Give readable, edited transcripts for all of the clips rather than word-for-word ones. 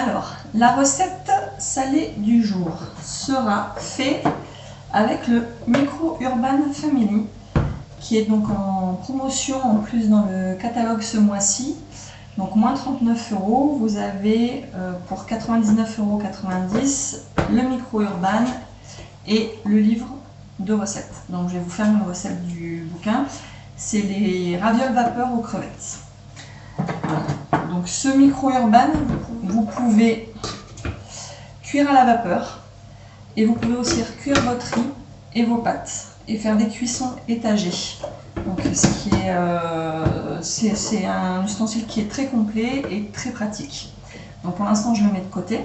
Alors, la recette salée du jour sera faite avec le Micro Urban Family, qui est donc en promotion en plus dans le catalogue ce mois-ci. Donc moins 39 €, vous avez pour 99,90 € le Micro Urban et le livre de recettes. Donc je vais vous faire une recette du bouquin. C'est les ravioles vapeur aux crevettes. Voilà. Donc ce Micro Urban, vous pouvez cuire à la vapeur et vous pouvez aussi cuire votre riz et vos pâtes et faire des cuissons étagées. Donc c'est un ustensile qui est très complet et très pratique. Donc pour l'instant je le mets de côté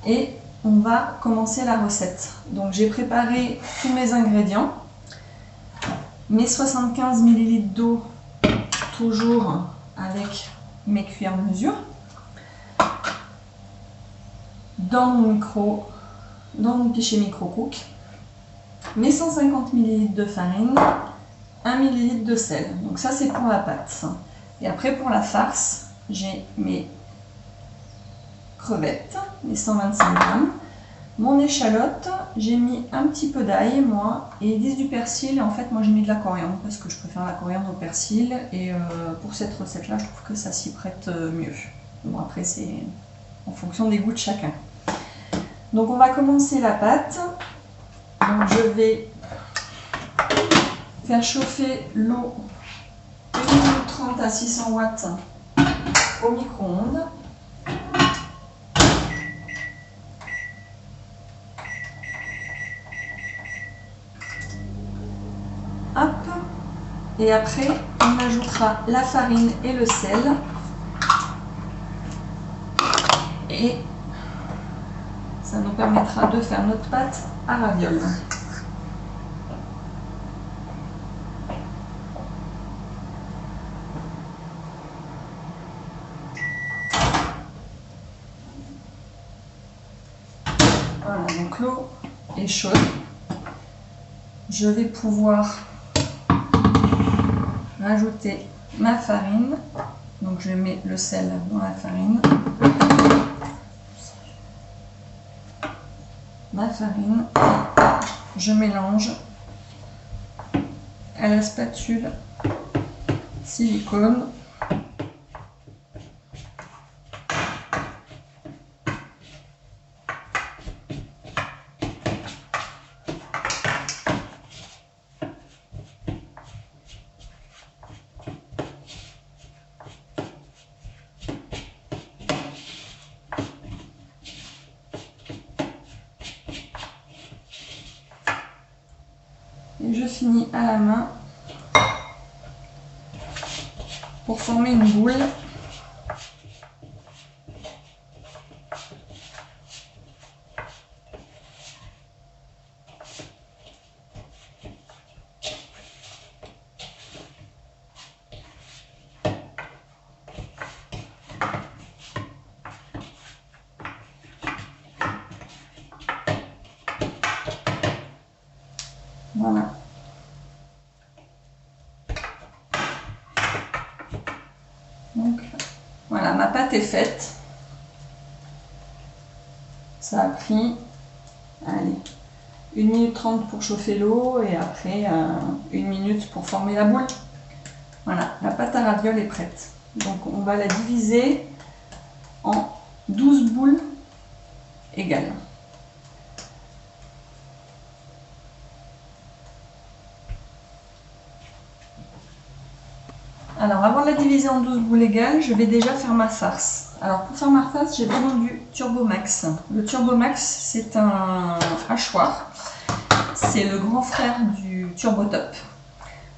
et on va commencer la recette. Donc j'ai préparé tous mes ingrédients, mes 75 ml d'eau, toujours avec mes cuillères mesure, dans mon pichet micro cook, mes 150 ml de farine, 1 ml de sel. Donc ça c'est pour la pâte. Et après pour la farce, j'ai mes crevettes, les 125 grammes, mon échalote, j'ai mis un petit peu d'ail moi, et 10 du persil. En fait moi j'ai mis de la coriandre parce que je préfère la coriandre au persil, et pour cette recette là je trouve que ça s'y prête mieux. Bon après c'est en fonction des goûts de chacun. Donc on va commencer la pâte. Donc je vais faire chauffer l'eau 1 minute 30 à 600 watts au micro-ondes. Hop. Et après on ajoutera la farine et le sel. Et ça nous permettra de faire notre pâte à ravioles. Voilà, donc l'eau est chaude. Je vais pouvoir rajouter ma farine. Donc je mets le sel dans la farine. Ma farine, je mélange à la spatule silicone. Et je finis à la main pour former une boule. Voilà. Donc voilà, ma pâte est faite. Ça a pris, allez, 1 minute 30 pour chauffer l'eau et après 1 minute pour former la boule. Voilà, la pâte à ravioles est prête. Donc on va la diviser en 12 boules égales. Alors avant de la diviser en 12 boules égales, je vais déjà faire ma farce. Alors pour faire ma farce, j'ai besoin du Turbomax. Le Turbomax, c'est un hachoir. C'est le grand frère du Turbotop,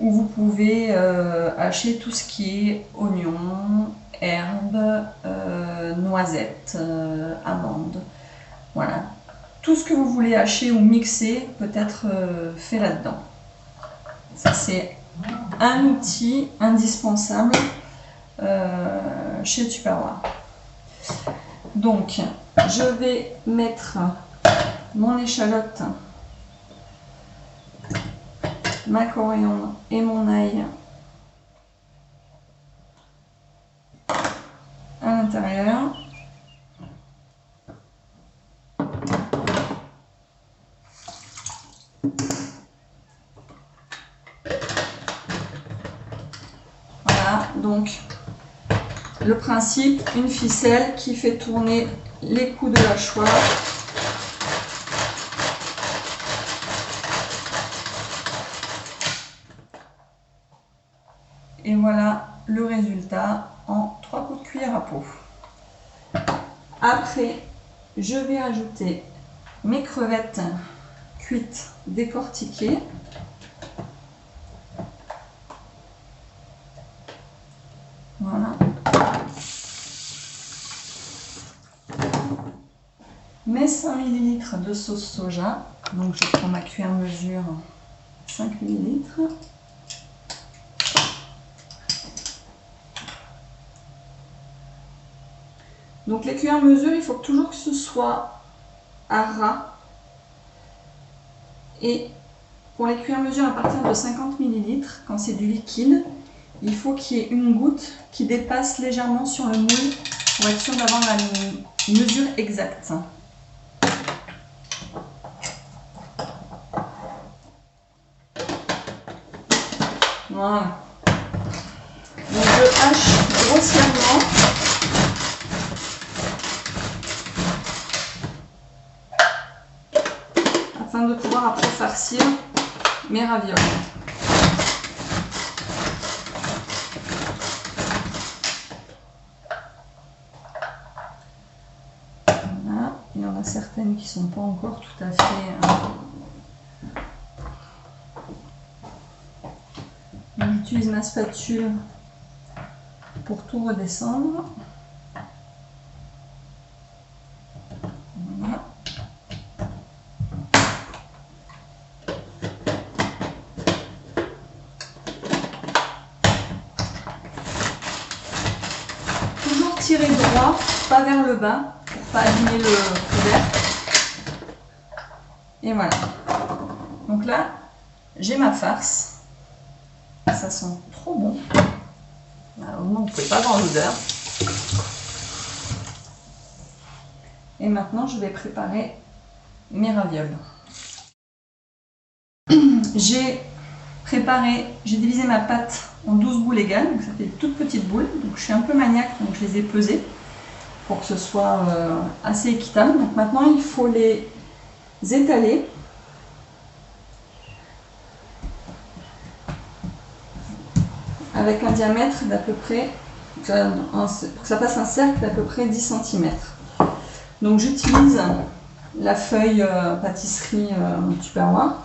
où vous pouvez hacher tout ce qui est oignons, herbes, noisettes, amandes. Voilà. Tout ce que vous voulez hacher ou mixer peut être fait là-dedans. Ça c'est un outil indispensable chez Tupperware. Donc, je vais mettre mon échalote, ma coriandre et mon ail à l'intérieur. Donc le principe, une ficelle qui fait tourner les coups de hachoir. Et voilà le résultat en 3 coups de cuillère à peau. Après, je vais ajouter mes crevettes cuites décortiquées. Voilà. Mes 5 ml de sauce soja. Donc je prends ma cuillère mesure 5 ml. Donc les cuillères mesure, il faut toujours que ce soit à ras. Et pour les cuillères mesure à partir de 50 ml, quand c'est du liquide, il faut qu'il y ait une goutte qui dépasse légèrement sur le moule pour être sûr d'avoir la mesure exacte. Voilà. Donc je hache grossièrement. Afin de pouvoir après farcir mes ravioles. Voilà. Il y en a certaines qui ne sont pas encore tout à fait... J'utilise ma spatule pour tout redescendre. Voilà. Toujours tirer droit, pas vers le bas, pour pas abîmer le couvercle. Et voilà. Donc là, j'ai ma farce. Ça sent trop bon. Alors, vous ne pouvez pas voir l'odeur. Et maintenant, je vais préparer mes ravioles. J'ai divisé ma pâte en 12 boules égales, donc ça fait de toutes petites boules. Donc je suis un peu maniaque, donc je les ai pesées pour que ce soit assez équitable. Donc maintenant, il faut les étaler. Avec un diamètre d'à peu près, pour que ça fasse un cercle d'à peu près 10 cm. Donc j'utilise la feuille pâtisserie Tupperware.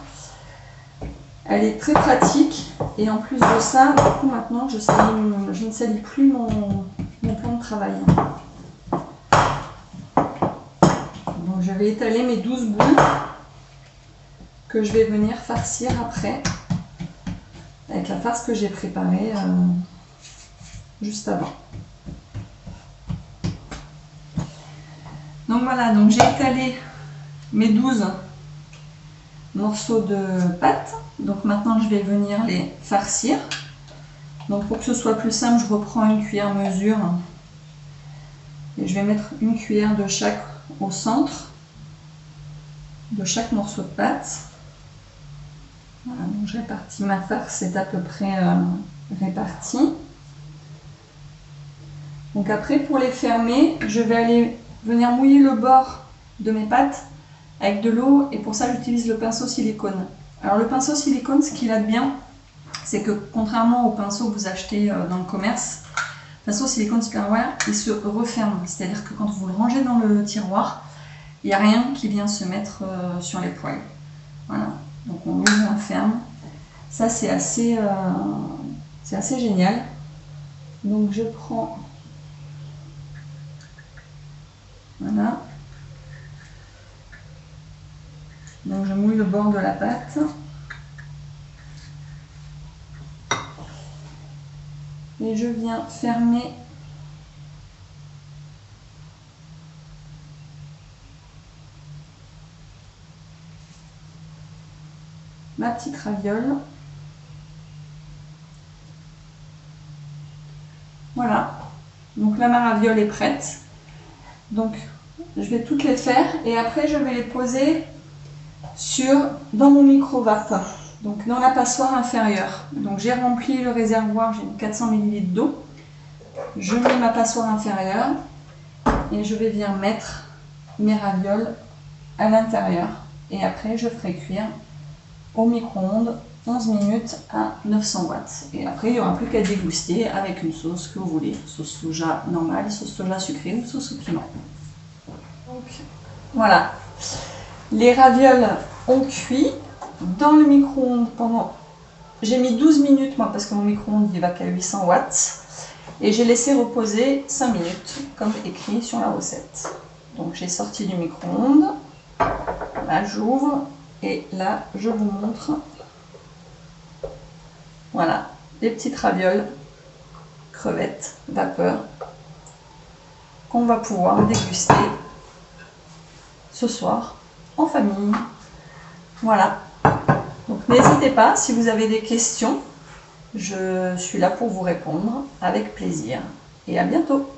Elle est très pratique et en plus de ça, du coup maintenant je ne salis plus mon plan de travail. Donc je vais étaler mes 12 boules que je vais venir farcir après. Avec la farce que j'ai préparée juste avant. Donc voilà, donc j'ai étalé mes 12 morceaux de pâte. Donc maintenant je vais venir les farcir. Donc pour que ce soit plus simple, je reprends une cuillère mesure et je vais mettre une cuillère de chaque au centre de chaque morceau de pâte. Voilà, donc je répartis ma farce, c'est à peu près réparti. Donc après, pour les fermer, je vais aller venir mouiller le bord de mes pâtes avec de l'eau et pour ça j'utilise le pinceau silicone. Alors le pinceau silicone, ce qu'il a de bien, c'est que contrairement au pinceau que vous achetez dans le commerce, le pinceau silicone Tupperware, il se referme. C'est-à-dire que quand vous le rangez dans le tiroir, il n'y a rien qui vient se mettre sur les poils. Voilà. Donc on ouvre, on ferme. Ça c'est assez génial. Donc je prends, voilà. Donc je mouille le bord de la pâte. Et je viens fermer ma petite raviole. Voilà, donc là ma raviole est prête. Donc je vais toutes les faire et après je vais les poser dans mon micro-vape, donc dans la passoire inférieure. Donc j'ai rempli le réservoir, j'ai mis 400 ml d'eau. Je mets ma passoire inférieure et je vais venir mettre mes ravioles à l'intérieur. Et après, je ferai cuire au micro-ondes 11 minutes à 900 watts. Et après, il n'y aura plus qu'à déguster avec une sauce que vous voulez. Sauce soja normale, sauce soja sucrée ou sauce au piment. Donc, voilà. Les ravioles ont cuit dans le micro-ondes pendant... J'ai mis 12 minutes, moi, parce que mon micro-ondes, il va qu'à 800 watts. Et j'ai laissé reposer 5 minutes, comme écrit sur la recette. Donc, j'ai sorti du micro-ondes. Là, j'ouvre. Et là, je vous montre. Voilà, des petites ravioles, crevettes, vapeur, qu'on va pouvoir déguster ce soir en famille. Voilà. Donc, n'hésitez pas, si vous avez des questions, je suis là pour vous répondre avec plaisir. Et à bientôt!